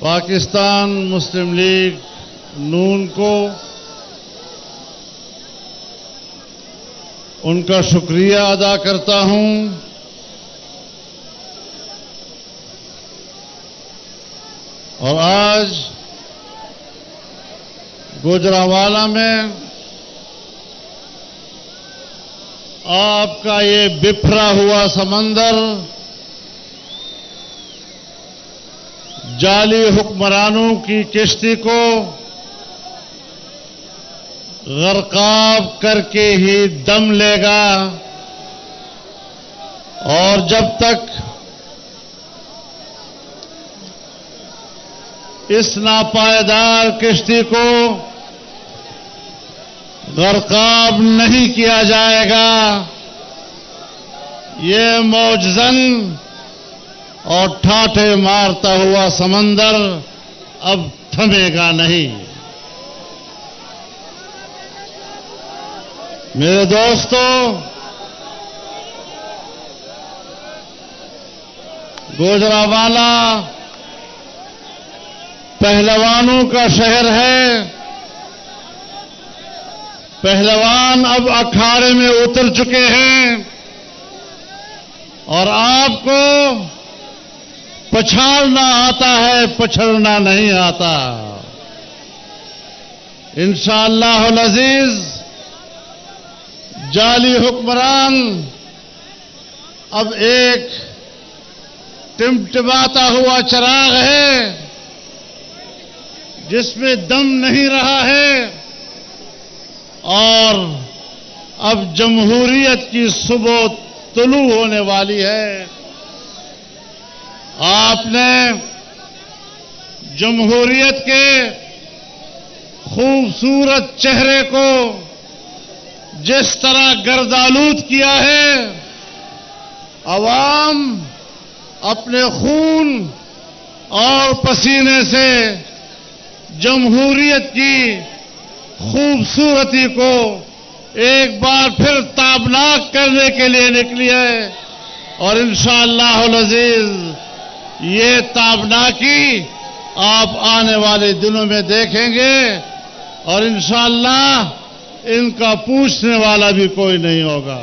پاکستان مسلم league نون کو ان کا شکریہ ادا کرتا ہوں اور آج گوجرانوالہ میں آپ کا یہ بکھرا ہوا سمندر جعلی حکمرانوں کی کشتی کو غرقاب کر کے ہی دم لے گا اور جب تک اس ناپائیدار کشتی کو غرقاب نہیں کیا جائے گا یہ موجزن اور ٹھاٹھے مارتا ہوا سمندر اب تھمے گا نہیں۔ میرے دوستو، گوجرانوالہ پہلوانوں کا شہر ہے۔ پہلوان اب اکھاڑے میں اتر چکے ہیں اور آپ کو پچھاڑنا آتا ہے، پچھڑنا نہیں آتا۔ انشاءاللہ العزیز جعلی حکمران اب ایک ٹمٹماتا ہوا چراغ ہے جس میں دم نہیں رہا ہے اور اب جمہوریت کی صبح طلوع ہونے والی ہے۔ آپ نے جمہوریت کے خوبصورت چہرے کو جس طرح گردآلود کیا ہے، عوام اپنے خون اور پسینے سے جمہوریت کی خوبصورتی کو ایک بار پھر تابناک کرنے کے لیے نکلی ہے اور انشاءاللہ العزیز یہ تابناکی آپ آنے والے دنوں میں دیکھیں گے اور انشاءاللہ ان کا پوچھنے والا بھی کوئی نہیں ہوگا۔